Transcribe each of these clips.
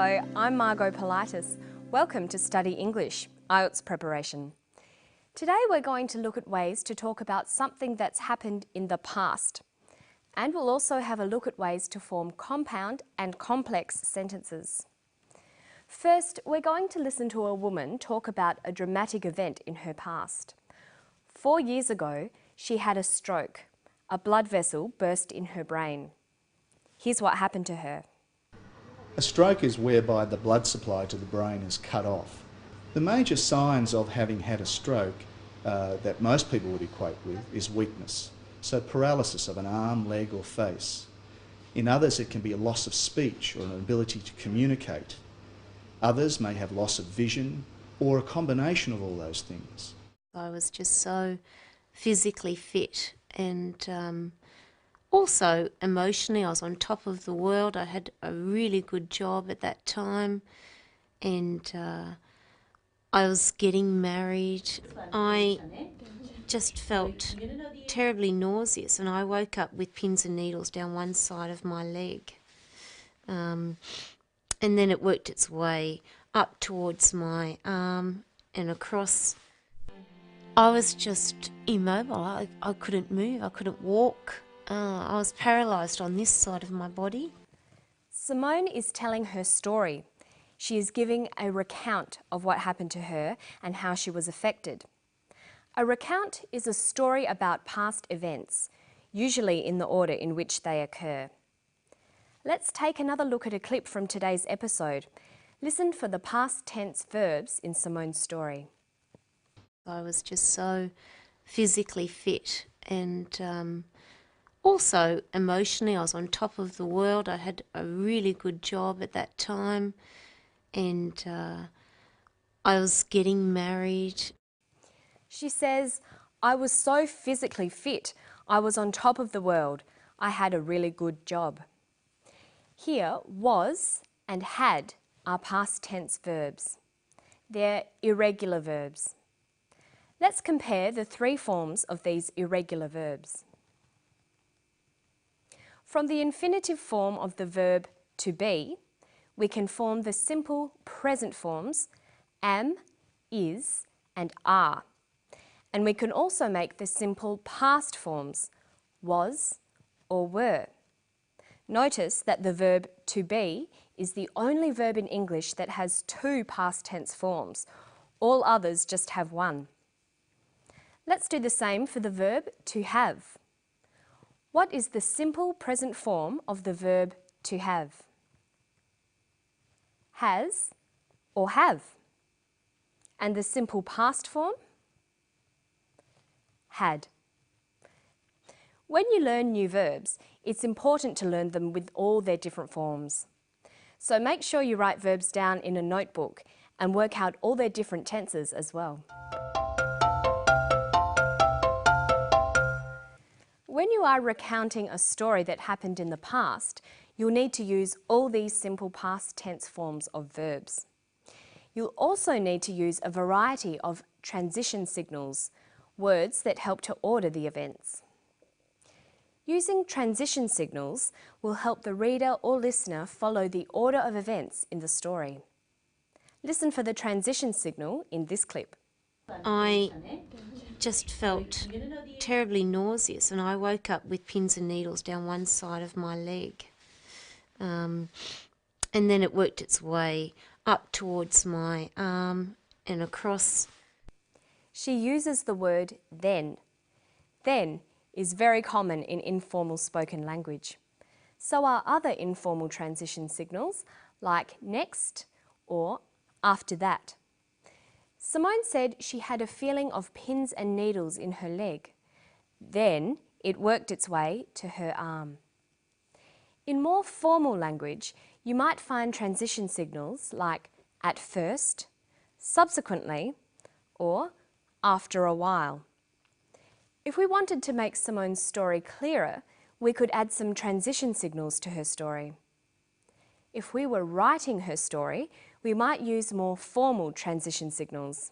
Hello, I'm Margot Politis. Welcome to Study English, IELTS preparation. Today we're going to look at ways to talk about something that's happened in the past. And we'll also have a look at ways to form compound and complex sentences. First, we're going to listen to a woman talk about a dramatic event in her past. 4 years ago, she had a stroke. A blood vessel burst in her brain. Here's what happened to her. A stroke is whereby the blood supply to the brain is cut off. The major signs of having had a stroke that most people would equate with is weakness. So paralysis of an arm, leg or face. In others it can be a loss of speech or an ability to communicate. Others may have loss of vision or a combination of all those things. I was just so physically fit and also emotionally I was on top of the world. I had a really good job at that time and I was getting married. I just felt terribly nauseous and I woke up with pins and needles down one side of my leg. And then it worked its way up towards my arm and across. I was just immobile. I couldn't move, I couldn't walk. I was paralysed on this side of my body. Simone is telling her story. She is giving a recount of what happened to her and how she was affected. A recount is a story about past events, usually in the order in which they occur. Let's take another look at a clip from today's episode. Listen for the past tense verbs in Simone's story. I was just so physically fit and also emotionally I was on top of the world. I had a really good job at that time and I was getting married. She says, I was so physically fit. I was on top of the world. I had a really good job. Here, was and had are past tense verbs. They're irregular verbs. Let's compare the three forms of these irregular verbs. From the infinitive form of the verb to be, we can form the simple present forms am, is and are. And we can also make the simple past forms was or were. Notice that the verb to be is the only verb in English that has two past tense forms. All others just have one. Let's do the same for the verb to have. What is the simple present form of the verb to have? Has or have. And the simple past form? Had. When you learn new verbs, it's important to learn them with all their different forms. So make sure you write verbs down in a notebook and work out all their different tenses as well. When you are recounting a story that happened in the past, you'll need to use all these simple past tense forms of verbs. You'll also need to use a variety of transition signals, words that help to order the events. Using transition signals will help the reader or listener follow the order of events in the story. Listen for the transition signal in this clip. I just felt terribly nauseous and I woke up with pins and needles down one side of my leg. And then it worked its way up towards my arm and across. She uses the word then. Then is very common in informal spoken language. So are other informal transition signals like next or after that. Simone said she had a feeling of pins and needles in her leg. Then it worked its way to her arm. In more formal language, you might find transition signals like at first, subsequently, or after a while. If we wanted to make Simone's story clearer, we could add some transition signals to her story. If we were writing her story, we might use more formal transition signals.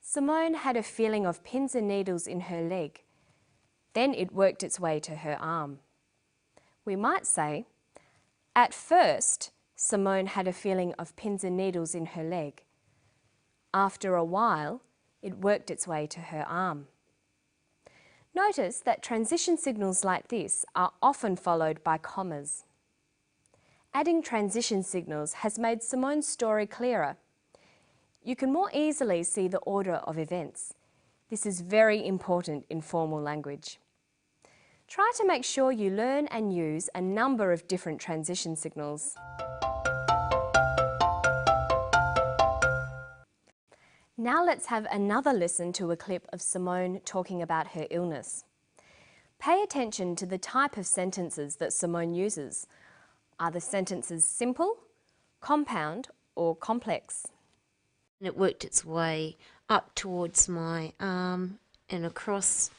Simone had a feeling of pins and needles in her leg. Then it worked its way to her arm. We might say, at first, Simone had a feeling of pins and needles in her leg. After a while, it worked its way to her arm. Notice that transition signals like this are often followed by commas. Adding transition signals has made Simone's story clearer. You can more easily see the order of events. This is very important in formal language. Try to make sure you learn and use a number of different transition signals. Now let's have another listen to a clip of Simone talking about her illness. Pay attention to the type of sentences that Simone uses. Are the sentences simple, compound, or complex? And it worked its way up towards my arm and across.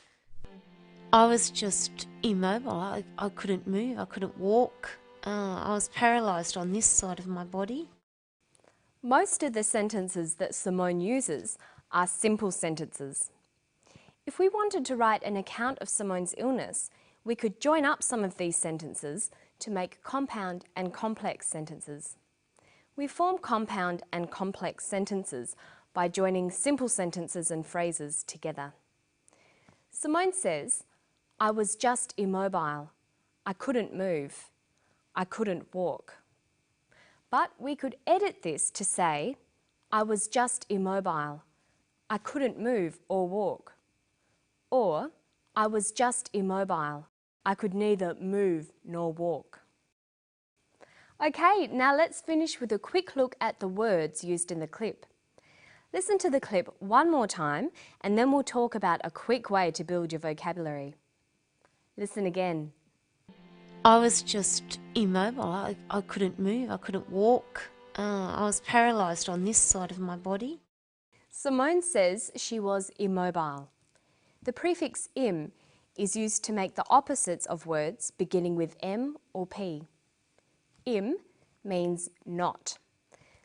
I was just immobile. I couldn't move. I couldn't walk. I was paralysed on this side of my body. Most of the sentences that Simone uses are simple sentences. If we wanted to write an account of Simone's illness, we could join up some of these sentences to make compound and complex sentences. We form compound and complex sentences by joining simple sentences and phrases together. Simone says, "I was just immobile. I couldn't move. I couldn't walk." But we could edit this to say, "I was just immobile. I couldn't move or walk." Or, "I was just immobile. I could neither move nor walk." Okay, now let's finish with a quick look at the words used in the clip. Listen to the clip one more time and then we'll talk about a quick way to build your vocabulary. Listen again. I was just immobile. I couldn't move. I couldn't walk. I was paralysed on this side of my body. Simone says she was immobile. The prefix im is used to make the opposites of words beginning with M or P. Im means not.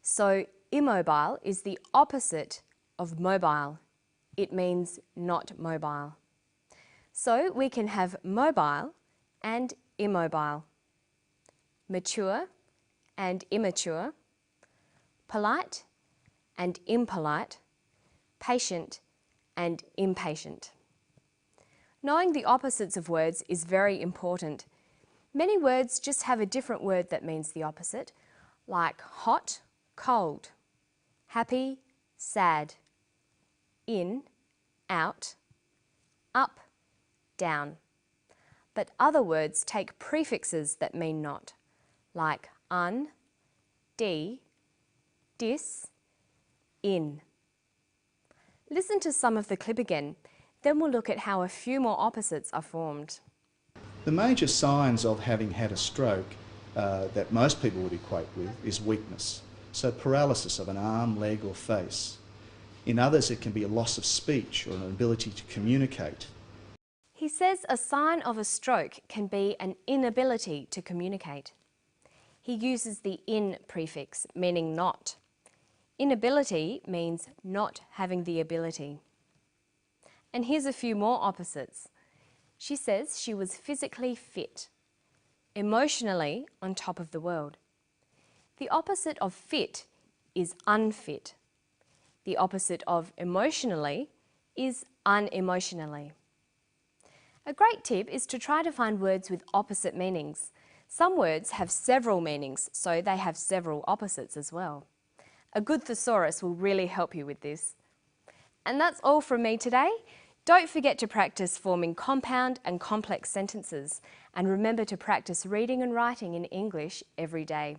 So immobile is the opposite of mobile. It means not mobile. So we can have mobile and immobile, mature and immature, polite and impolite, patient and impatient. Knowing the opposites of words is very important. Many words just have a different word that means the opposite, like hot, cold, happy, sad, in, out, up, down. But other words take prefixes that mean not, like un, de, dis, in. Listen to some of the clip again, then we'll look at how a few more opposites are formed. The major signs of having had a stroke that most people would equate with is weakness. So paralysis of an arm, leg or face. In others it can be a loss of speech or an ability to communicate. He says a sign of a stroke can be an inability to communicate. He uses the in prefix, meaning not. Inability means not having the ability. And here's a few more opposites. She says she was physically fit, emotionally on top of the world. The opposite of fit is unfit. The opposite of emotionally is unemotionally. A great tip is to try to find words with opposite meanings. Some words have several meanings, so they have several opposites as well. A good thesaurus will really help you with this. And that's all from me today. Don't forget to practice forming compound and complex sentences, and remember to practice reading and writing in English every day.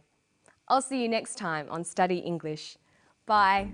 I'll see you next time on Study English. Bye.